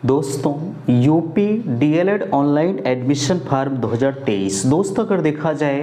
दोस्तों UP DElEd online admission form 2023 दोस्तों अगर देखा जाए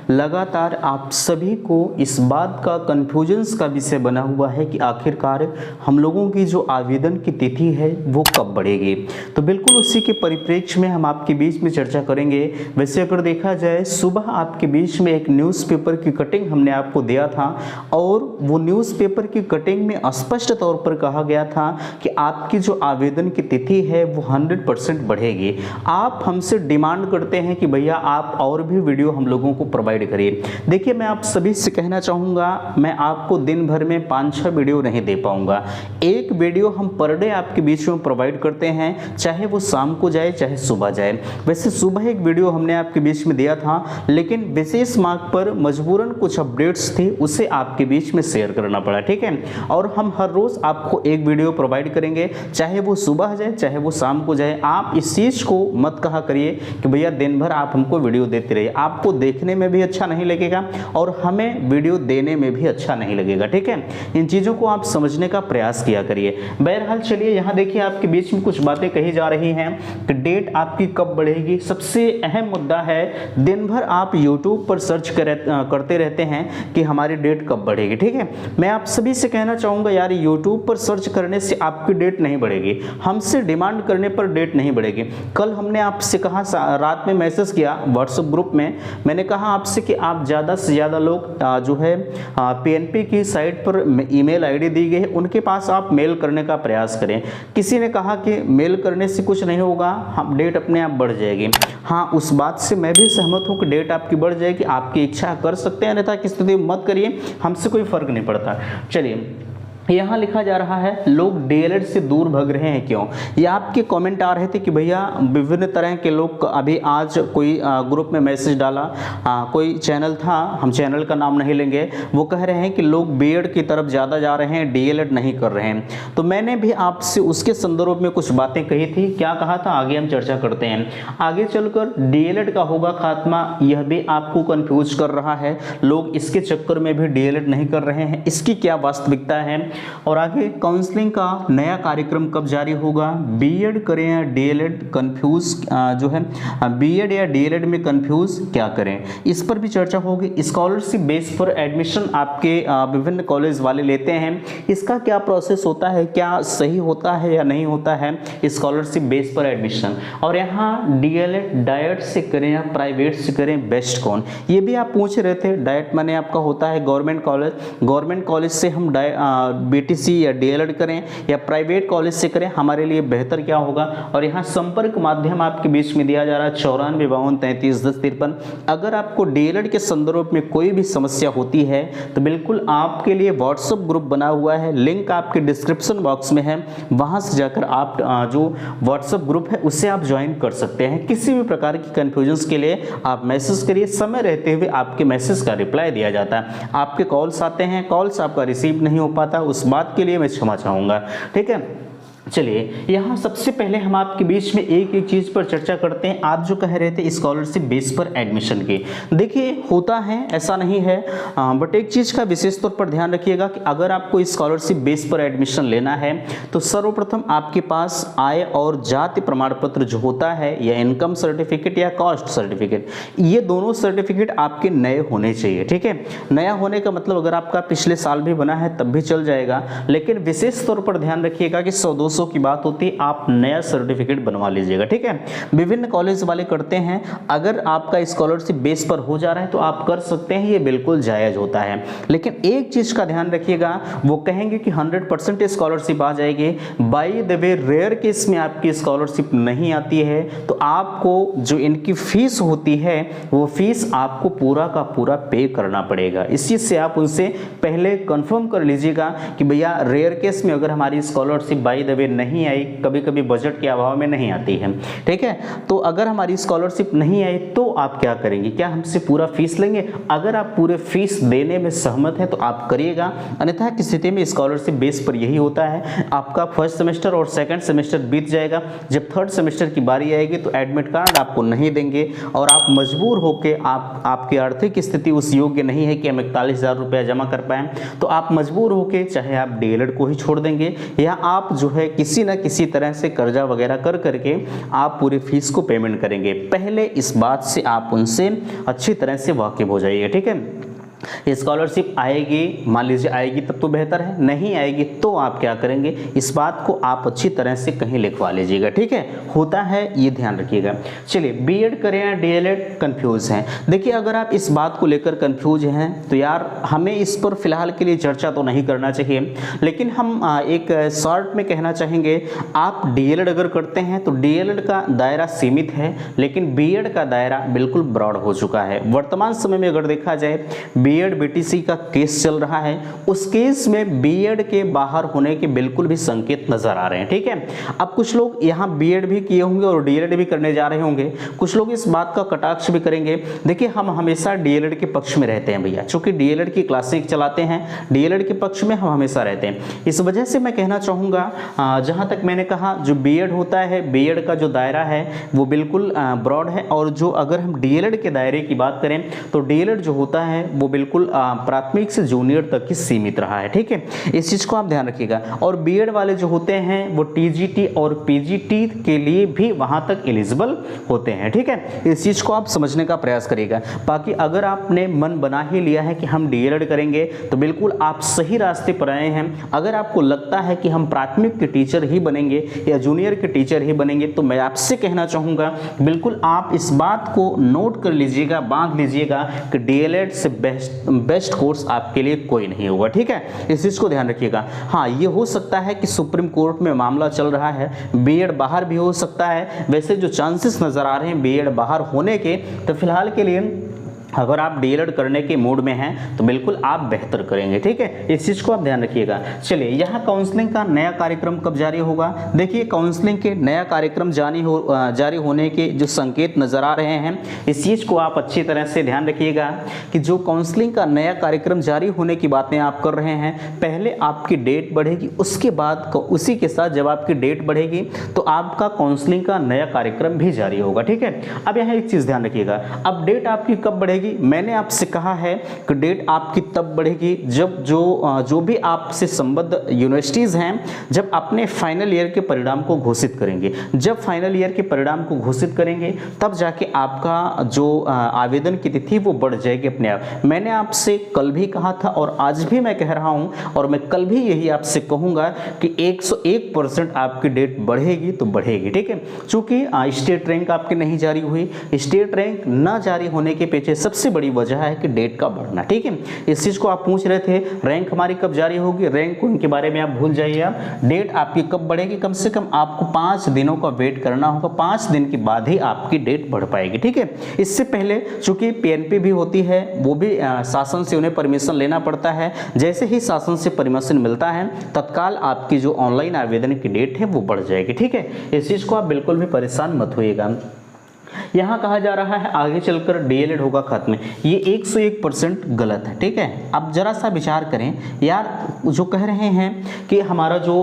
लगातार आप सभी को इस बात का कन्फ्यूजन्स का विषय बना हुआ है कि आखिरकार हम लोगों की जो आवेदन की तिथि है वो कब बढ़ेगी। तो बिल्कुल उसी के परिप्रेक्ष्य में हम आपके बीच में चर्चा करेंगे। वैसे अगर देखा जाए सुबह आपके बीच में एक न्यूज़पेपर की कटिंग हमने आपको दिया था और वो न्यूज़पेपर की कटिंग में स्पष्ट तौर पर कहा गया था कि आपकी जो आवेदन की तिथि है वो 100% बढ़ेगी। आप हमसे डिमांड करते हैं कि भैया आप और भी वीडियो हम लोगों को प्रोवाइड करिए। देखिए मैं आप सभी से कहना चाहूँगा मैं आपको दिन भर में 5-6 वीडियो नहीं दे पाऊँगा। एक वीडियो हम पर डे आपके बीच में प्रोवाइड करते हैं, चाहे वो शाम को जाए चाहे सुबह जाए। वैसे सुबह एक वीडियो हमने आपके बीच में दिया था, लेकिन विशेष मार्ग पर मजबूरन कुछ अपडेट्स थे उसे आपके बीच में शेयर करना पड़ा, ठीक है। और हम हर रोज़ आपको एक वीडियो प्रोवाइड करेंगे, चाहे वो सुबह जाए चाहे वो शाम को जाए। आप इस चीज़ को मत कहा करिए कि भैया दिन भर आप हमको वीडियो देते रहिए, आपको देखने में भी अच्छा नहीं लगेगा और हमें वीडियो देने में भी अच्छा नहीं लगेगा, ठीक है। इन चीज़ों को आप समझने का प्रयास किया करिए। बहरहाल चलिए यहाँ देखिए आपके बीच में कुछ बातें कही जा रही हैं कि डेट आपकी कब बढ़ेगी। सबसे अहम मुद्दा है दिन भर आप यूट्यूब पर सर्च करते रहते हैं कि हमारी डेट कब बढ़ेगी, ठीक है। मैं आप सभी से कहना चाहूँगा यार यूट्यूब पर सर्च करने से आपकी डेट नहीं बढ़ेगी, हमसे डिमांड करने पर डेट नहीं बढ़ेगी। कल हमने आपसे कहा, रात में मैसेज किया व्हाट्सएप ग्रुप में, मैंने कहा आपसे कि आप ज़्यादा से ज़्यादा लोग जो है पीएनपी की साइट पर ईमेल आईडी दी गई है उनके पास आप मेल करने का प्रयास करें। किसी ने कहा कि मेल करने से कुछ नहीं होगा, हम डेट अपने आप बढ़ जाएगी। हाँ, उस बात से मैं भी सहमत हूँ कि डेट आपकी बढ़ जाएगी, आपकी इच्छा कर सकते हैं, अन्यथा की स्थिति मत करिए, हमसे कोई फर्क नहीं पड़ता। चलिए यहाँ लिखा जा रहा है लोग डीएलएड से दूर भाग रहे हैं क्यों। ये आपके कमेंट आ रहे थे कि भैया विभिन्न तरह के लोग, अभी आज कोई ग्रुप में मैसेज डाला, कोई चैनल था, हम चैनल का नाम नहीं लेंगे, वो कह रहे हैं कि लोग बीएड की तरफ ज़्यादा जा रहे हैं, डीएलएड नहीं कर रहे हैं। तो मैंने भी आपसे उसके संदर्भ में कुछ बातें कही थी। क्या कहा था आगे हम चर्चा करते हैं। आगे चलकर डीएलएड का होगा खात्मा, यह भी आपको कन्फ्यूज कर रहा है, लोग इसके चक्कर में भी डीएलएड नहीं कर रहे हैं, इसकी क्या वास्तविकता है। और आगे काउंसलिंग का नया कार्यक्रम कब जारी होगा, बीएड करें या डीएलएड, कंफ्यूज जो है बीएड या डीएलएड में कंफ्यूज क्या करें, इस पर भी चर्चा होगी। स्कॉलरशिप बेस पर एडमिशन आपके विभिन्न कॉलेज वाले लेते हैं, इसका क्या प्रोसेस होता है, क्या सही होता है या नहीं होता है स्कॉलरशिप बेस पर एडमिशन। और यहाँ डीएलएड डाइट से करें या प्राइवेट से करें, बेस्ट कौन, ये भी आप पूछ रहे थे। डाइट माने आपका होता है गवर्नमेंट कॉलेज से हम बीटीसी या डीएलएड करें या प्राइवेट कॉलेज से करें, हमारे लिए बेहतर क्या होगा। और यहाँ संपर्क माध्यम आपके बीच में दिया जा रहा है 9452331053। अगर आपको डीएलएड के संदर्भ में कोई भी समस्या होती है तो बिल्कुल आपके लिए व्हाट्सएप ग्रुप बना हुआ है, लिंक आपके डिस्क्रिप्शन बॉक्स में है, वहां से जाकर आप जो व्हाट्सएप ग्रुप है उससे आप ज्वाइन कर सकते हैं। किसी भी प्रकार की कंफ्यूजन के लिए आप मैसेज करिए, समय रहते हुए आपके मैसेज का रिप्लाई दिया जाता है। आपके कॉल्स आते हैं, कॉल्स आपका रिसीव नहीं हो पाता, उस बात के लिए मैं क्षमा चाहूँगा, ठीक है। चलिए यहाँ सबसे पहले हम आपके बीच में एक एक चीज़ पर चर्चा करते हैं। आप जो कह रहे थे स्कॉलरशिप बेस पर एडमिशन की, देखिए होता है ऐसा नहीं है, बट एक चीज़ का विशेष तौर पर ध्यान रखिएगा कि अगर आपको स्कॉलरशिप बेस पर एडमिशन लेना है तो सर्वप्रथम आपके पास आय और जाति प्रमाण पत्र जो होता है या इनकम सर्टिफिकेट या कास्ट सर्टिफिकेट, ये दोनों सर्टिफिकेट आपके नए होने चाहिए, ठीक है। नया होने का मतलब अगर आपका पिछले साल भी बना है तब भी चल जाएगा, लेकिन विशेष तौर पर ध्यान रखिएगा कि 100-200 की बात होती है, आप नया सर्टिफिकेट बनवा लीजिएगा, ठीक है। विभिन्न कॉलेज वाले करते हैं, अगर आपका स्कॉलरशिप बेस पर हो जा रहा है तो आप कर सकते हैं, ये बिल्कुल जायज होता है। लेकिन एक चीज का ध्यान रखिएगा, वो कहेंगे कि 100% स्कॉलरशिप आ जाएगी, by the way rare case में आपकी स्कॉलरशिप नहीं आती है तो आपको जो इनकी फीस होती है वो फीस आपको पूरा का पूरा पे करना पड़ेगा। इस चीज से आप उनसे पहले कंफर्म कर लीजिएगा कि भैया रेयर केस में अगर हमारी स्कॉलरशिप बाय द वे नहीं आई, कभी कभी बजट के अभाव में नहीं आती है, ठीक है। तो अगर हमारी स्कॉलरशिप नहीं आई तो आप क्या करेंगे, क्या हमसे पूरा फीस लेंगे। अगर आप पूरे फीस देने में सहमत हैं तो आप करिएगा, अन्यथा की स्थिति में स्कॉलरशिप बेस पर यही होता है, आपका फर्स्ट सेमेस्टर और सेकंड सेमेस्टर बीत जाएगा, जब थर्ड सेमेस्टर की बारी आएगी तो एडमिट कार्ड आपको नहीं देंगे और आप मजबूर होकर आपकी आर्थिक स्थिति उस योग्य नहीं है कि हम 41,000 रुपया जमा कर पाएँ, तो आप मजबूर होकर चाहे आप डीएलएड को ही छोड़ देंगे या आप जो है किसी न किसी तरह से कर्जा वगैरह कर करके आप पूरी फीस को पेमेंट करेंगे। पहले इस बात से आप उनसे अच्छी तरह से वाकिफ हो जाइए, ठीक है। स्कॉलरशिप आएगी, मान लीजिए आएगी तब तो बेहतर है, नहीं आएगी तो आप क्या करेंगे, इस बात को आप अच्छी तरह से कहीं लिखवा लीजिएगा, ठीक है। होता है ये ध्यान रखिएगा। चलिए बीएड करें या डीएलएड, कंफ्यूज हैं। देखिए अगर आप इस बात को लेकर कंफ्यूज हैं तो यार हमें इस पर फिलहाल के लिए चर्चा तो नहीं करना चाहिए, लेकिन हम एक शॉर्ट में कहना चाहेंगे, आप डीएलएड अगर करते हैं तो डीएलएड का दायरा सीमित है, लेकिन बीएड का दायरा बिल्कुल ब्रॉड हो चुका है। वर्तमान समय में अगर देखा जाए बीएड बीटीसी का केस चल रहा है, उस केस में बीएड के बाहर होने के बिल्कुल भी संकेत नजर आ रहे हैं, ठीक है। अब कुछ लोग यहाँ बीएड भी किए होंगे और डीएलएड भी करने जा रहे होंगे, कुछ लोग इस बात का कटाक्ष भी करेंगे। देखिए हम हमेशा डीएलएड के पक्ष में रहते हैं भैया, चूंकि डीएलएड की क्लासें चलाते हैं, डीएलएड के पक्ष में हम हमेशा रहते हैं। इस वजह से मैं कहना चाहूँगा, जहाँ तक मैंने कहा जो बीएड होता है, बीएड का जो दायरा है वो बिल्कुल ब्रॉड है, और जो अगर हम डीएलएड के दायरे की बात करें तो डीएलएड जो होता है वो बिल्कुल प्राथमिक से जूनियर तक ही सीमित रहा है, ठीक है। इस चीज़ को आप ध्यान रखिएगा। और बीएड वाले जो होते हैं वो टीजीटी और पीजीटी के लिए भी वहां तक एलिजिबल होते हैं, ठीक है। इस चीज़ को आप समझने का प्रयास करिएगा। बाकी अगर आपने मन बना ही लिया है कि हम डीएलएड करेंगे तो बिल्कुल आप सही रास्ते पर आए हैं। अगर आपको लगता है कि हम प्राथमिक के टीचर ही बनेंगे या जूनियर के टीचर ही बनेंगे, तो मैं आपसे कहना चाहूँगा बिल्कुल आप इस बात को नोट कर लीजिएगा, बांध लीजिएगा कि डीएलएड से बेस्ट कोर्स आपके लिए कोई नहीं होगा, ठीक है। इस चीज को ध्यान रखिएगा। हाँ, ये हो सकता है कि सुप्रीम कोर्ट में मामला चल रहा है, बीएड बाहर भी हो सकता है। वैसे जो चांसेस नजर आ रहे हैं बीएड बाहर होने के, तो फिलहाल के लिए अगर आप डीएलएड करने के मूड में हैं तो बिल्कुल आप बेहतर करेंगे, ठीक है। इस चीज़ को आप ध्यान रखिएगा। चलिए यहाँ काउंसलिंग का नया कार्यक्रम कब जारी होगा? देखिए काउंसलिंग के नया कार्यक्रम जारी होने के जो संकेत नज़र आ रहे हैं, इस चीज़ को आप अच्छी तरह से ध्यान रखिएगा कि जो काउंसलिंग का नया कार्यक्रम जारी होने की बातें आप कर रहे हैं, पहले आपकी डेट बढ़ेगी, उसके बाद उसी के साथ जब आपकी डेट बढ़ेगी तो आपका काउंसलिंग का नया कार्यक्रम भी जारी होगा, ठीक है। अब यहाँ एक चीज़ ध्यान रखिएगा, अब डेट आपकी कब बढ़ेगी? मैंने आपसे कहा है कि डेट आपकी तब बढ़ेगी जब जो भी आपसे संबद्ध यूनिवर्सिटीज़ हैं जब अपने फाइनल ईयर के परिणाम को घोषित करेंगे। जब फाइनल ईयर के परिणाम को घोषित करेंगे तब जाके आपका जो आवेदन की तिथि वो बढ़ जाएगी अपने आप। मैंने आपसे कल भी कहा था और आज भी मैं कह रहा हूं और मैं कल भी यही आपसे कहूंगा कि 101% आपकी डेट बढ़ेगी तो बढ़ेगी, ठीक है। चूंकि स्टेट रैंक आपकी नहीं जारी हुई, स्टेट रैंक न जारी होने के पीछे सबसे बड़ी वजह है कि डेट का बढ़ना, ठीक है। इस चीज को आप पूछ रहे थे रैंक हमारी कब जारी होगी, रैंक को इनके बारे में आप भूल जाइए। आप डेट आपकी कब बढ़ेगी, कम से कम आपको 5 दिनों का वेट करना होगा, 5 दिन के बाद ही आपकी डेट बढ़ पाएगी, ठीक है। इससे पहले चूंकि पीएनपी भी होती है, वो भी शासन से उन्हें परमिशन लेना पड़ता है। जैसे ही शासन से परमिशन मिलता है तत्काल आपकी जो ऑनलाइन आवेदन की डेट है वो बढ़ जाएगी, ठीक है। इस चीज को आप बिल्कुल भी परेशान मत होइएगा। यहाँ कहा जा रहा है आगे चलकर डीएलएड होगा खत्म, ये 101% गलत है, ठीक है। अब जरा सा विचार करें यार, जो कह रहे हैं कि हमारा जो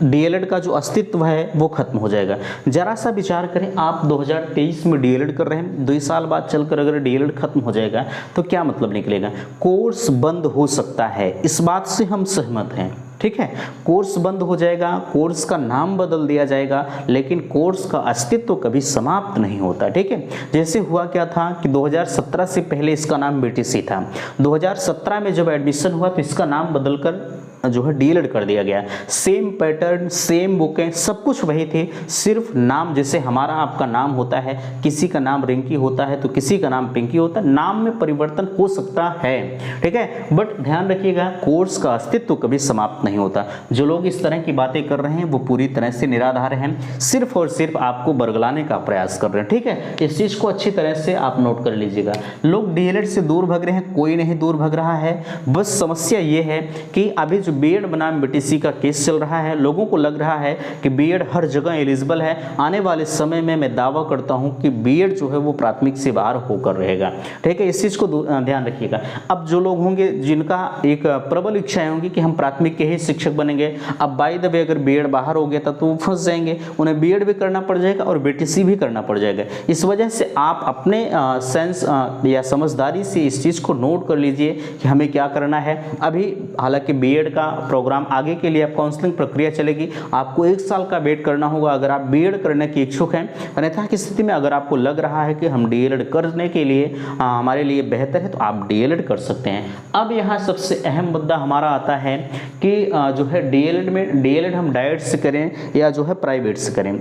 डीएलएड का जो अस्तित्व है वो खत्म हो जाएगा, जरा सा विचार करें। आप 2023 में डीएलएड कर रहे हैं, 2 साल बाद चलकर अगर डीएलएड खत्म हो जाएगा तो क्या मतलब निकलेगा? कोर्स बंद हो सकता है, इस बात से हम सहमत हैं, ठीक है। कोर्स बंद हो जाएगा, कोर्स का नाम बदल दिया जाएगा, लेकिन कोर्स का अस्तित्व कभी समाप्त नहीं होता, ठीक है। जैसे हुआ क्या था कि 2017 से पहले इसका नाम बीटीसी था, 2017 में जब एडमिशन हुआ तो इसका नाम बदलकर जो है डीएलएड कर दिया गया। सेम पैटर्न, सेम बुकें, सब कुछ वही थे, सिर्फ नाम, जैसे हमारा आपका नाम होता है, किसी का नाम रिंकी होता है तो किसी का नाम पिंकी होता है, नाम में परिवर्तन हो सकता है, ठीक है। बट ध्यान रखिएगा कोर्स का अस्तित्व कभी समाप्त नहीं होता। जो लोग इस तरह की बातें कर रहे हैं वो पूरी तरह से निराधार हैं, सिर्फ और सिर्फ आपको बरगलाने का प्रयास कर रहे हैं, ठीक है। इस चीज को अच्छी तरह से आप नोट कर लीजिएगा। लोग डीएलएड से दूर भाग रहे हैं, कोई नहीं दूर भाग रहा है, बस समस्या ये है कि अभी जो बीएड बनाम बीटीसी का केस चल रहा है, लोगों को लग रहा है कि बीएड हर जगह एलिजिबल है। आने वाले समय में मैं दावा करता हूं कि बीएड जो है वो प्राथमिक से बाहर होकर रहेगा, ठीक है। इस चीज को ध्यान रखिएगा। अब जो लोग होंगे जिनका एक प्रबल इच्छाएं होंगी कि हम प्राथमिक के ही शिक्षक बनेंगे, अब बाय द वे अगर बीएड बाहर हो गया तो वो फंस जाएंगे, उन्हें बीएड भी करना पड़ जाएगा और बीटीसी भी करना पड़ जाएगा। इस वजह से आप अपने सेंस या समझदारी से इस चीज को नोट कर लीजिए कि हमें क्या करना है। अभी हालांकि बीएड का प्रोग्राम, आगे के लिए आप काउंसलिंग प्रक्रिया चलेगी। आपको 1 साल का वेट करना होगा अगर आप बीएड करने के इच्छुक हैं। अन्यथा की स्थिति में अगर आपको लग रहा है कि हम डीएलएड करने के लिए हमारे लिए बेहतर है तो आप डीएलएड कर सकते हैं। अब यहाँ सबसे अहम मुद्दा हमारा आता है कि जो है डीएलएड हम डाइट से करें या जो है प्राइवेट से करें।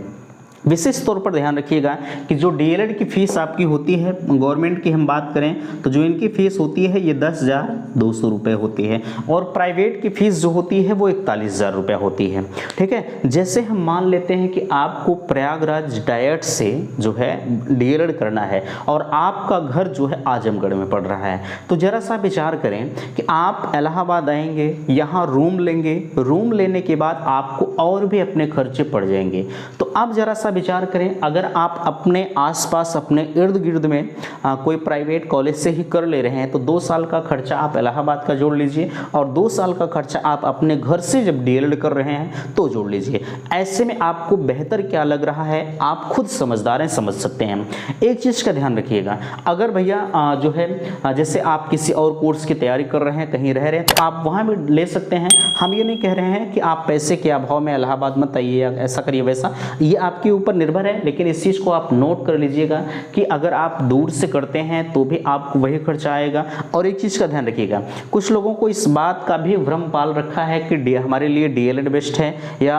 विशेष तौर पर ध्यान रखिएगा कि जो डीएलएड की फीस आपकी होती है, गवर्नमेंट की हम बात करें तो जो इनकी फीस होती है ये 10,200 रुपये होती है और प्राइवेट की फीस जो होती है वो 41,000 रुपये होती है। ठीक है, जैसे हम मान लेते हैं कि आपको प्रयागराज डाइट से जो है डीएलएड करना है और आपका घर जो है आजमगढ़ में पड़ रहा है, तो जरा सा विचार करें कि आप इलाहाबाद आएंगे, यहाँ रूम लेंगे, रूम लेने के बाद आपको और भी अपने खर्चे पड़ जाएंगे। तो आप जरा सा विचार करें, अगर आप अपने आसपास अपने इर्द गिर्द में कोई प्राइवेट कॉलेज से ही कर ले रहे हैं तो 2 साल का खर्चा आप इलाहाबाद का जोड़ लीजिए और 2 साल का खर्चा आप अपने घर से जब डीएलएड कर रहे हैं तो जोड़ लीजिए। ऐसे में आपको बेहतर क्या लग रहा है आप खुद समझदार हैं, समझ सकते हैं। एक चीज़ का ध्यान रखिएगा, अगर भैया जो है जैसे आप किसी और कोर्स की तैयारी कर रहे हैं, कहीं रह रहे हैं तो आप वहाँ भी ले सकते हैं। हम ये नहीं कह रहे हैं कि आप पैसे के अभाव में इलाहाबाद मत आइए या ऐसा करिए वैसा, ये आपके ऊपर निर्भर है। लेकिन इस चीज़ को आप नोट कर लीजिएगा कि अगर आप दूर से करते हैं तो भी आपको वही खर्चा आएगा। और एक चीज़ का ध्यान रखिएगा, कुछ लोगों को इस बात का भी भ्रम पाल रखा है कि हमारे लिए डीएलएड बेस्ट है या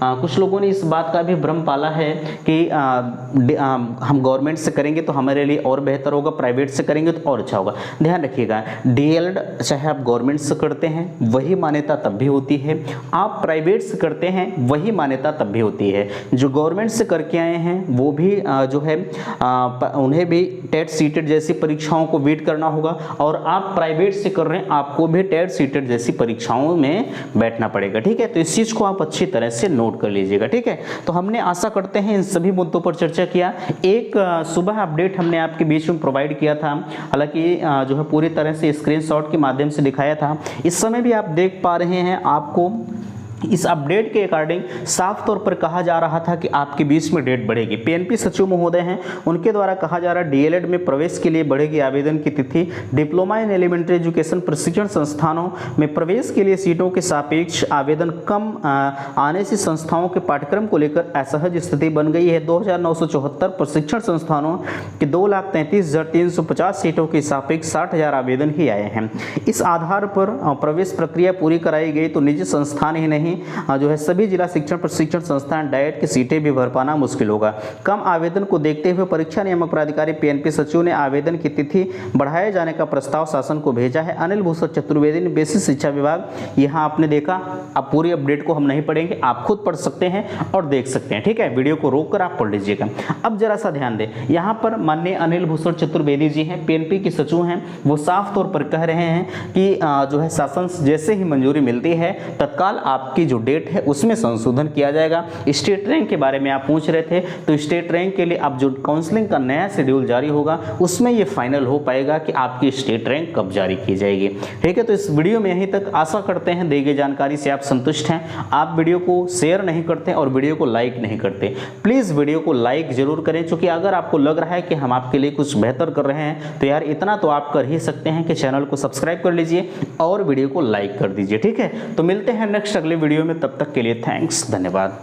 कुछ लोगों ने इस बात का भी भ्रम पाला है कि हम गवर्नमेंट से करेंगे तो हमारे लिए और बेहतर होगा, प्राइवेट से करेंगे तो और अच्छा होगा। ध्यान रखिएगा, डीएलएड चाहे आप गवर्नमेंट से करते हैं वही मान्यता तब भी होती है, आप प्राइवेट से करते हैं वही मान्यता तब भी होती है। जो गवर्नमेंट से करके आए हैं वो भी जो है उन्हें भी टेट सीटेट जैसी परीक्षाओं को वेट करना होगा और आप प्राइवेट से कर रहे हैं आपको भी टेट सीटेट जैसी परीक्षाओं में बैठना पड़ेगा। ठीक है, तो इस चीज़ को आप अच्छी तरह से नोट कर लीजिएगा। ठीक है, तो हमने आशा करते हैं इन सभी मुद्दों पर चर्चा किया। एक सुबह अपडेट हमने आपके बीच में प्रोवाइड किया था, हालांकि जो है पूरी तरह से स्क्रीनशॉट के माध्यम से दिखाया था। इस समय भी आप देख पा रहे हैं, आपको इस अपडेट के अकॉर्डिंग साफ तौर पर कहा जा रहा था कि आपके बीच में डेट बढ़ेगी। पीएनपी सचिव महोदय हैं, उनके द्वारा कहा जा रहा है डीएलएड में प्रवेश के लिए बढ़ेगी आवेदन की तिथि। डिप्लोमा इन एलिमेंट्री एजुकेशन प्रशिक्षण संस्थानों में प्रवेश के लिए सीटों के सापेक्ष आवेदन कम आने से संस्थाओं के पाठ्यक्रम को लेकर असहज स्थिति बन गई है। 2,974 प्रशिक्षण संस्थानों के 2,33,350 सीटों के सापेक्ष 60,000 आवेदन ही आए हैं। इस आधार पर प्रवेश प्रक्रिया पूरी कराई गई तो निजी संस्थान ही नहीं जो है सभी जिला शिक्षण प्रशिक्षण संस्थान डाइट की सीटें भी भर पाना मुश्किल होगा। कम आवेदन को देखते हुए परीक्षा नियामक प्राधिकारी पीएनपी सचिव ने आवेदन की तिथि बढ़ाए जाने का प्रस्ताव शासन को भेजा है। अनिल भूषण चतुर्वेदी ने बेसिक शिक्षा विभाग, यहाँ आपने देखा, अब पूरी अपडेट को हम नहीं पढ़ेंगे, आप खुद पढ़ सकते हैं और देख सकते हैं। ठीक है, वीडियो को रोककर आप पढ़ लीजिएगा। अब जरा सा ध्यान दें, यहाँ पर माननीय अनिल भूषण चतुर्वेदी जी हैं, पीएनपी के सचिव हैं, वो साफ तौर पर कह रहे हैं कि जो है शासन जैसे ही मंजूरी मिलती है तत्काल आपकी जो डेट है उसमें संशोधन किया जाएगा। स्टेट रैंक के बारे में आप पूछ रहे थे, तो स्टेट रैंक के लिए अब जो काउंसलिंग का नया शेड्यूल जारी होगा उसमें ये फाइनल हो पाएगा कि आपकी स्टेट रैंक कब जारी की जाएगी। ठीक है, तो इस वीडियो में यहीं तक। आशा करते हैं दी गई जानकारी से आप संतुष्ट हैं। आप वीडियो को शेयर नहीं करते और वीडियो को लाइक नहीं करते, प्लीज़ वीडियो को लाइक जरूर करें, क्योंकि अगर आपको लग रहा है कि हम आपके लिए कुछ बेहतर कर रहे हैं तो यार इतना तो आप कर ही सकते हैं कि चैनल को सब्सक्राइब कर लीजिए और वीडियो को लाइक कर दीजिए। ठीक है, तो मिलते हैं नेक्स्ट अगले वीडियो में, तब तक के लिए थैंक्स, धन्यवाद।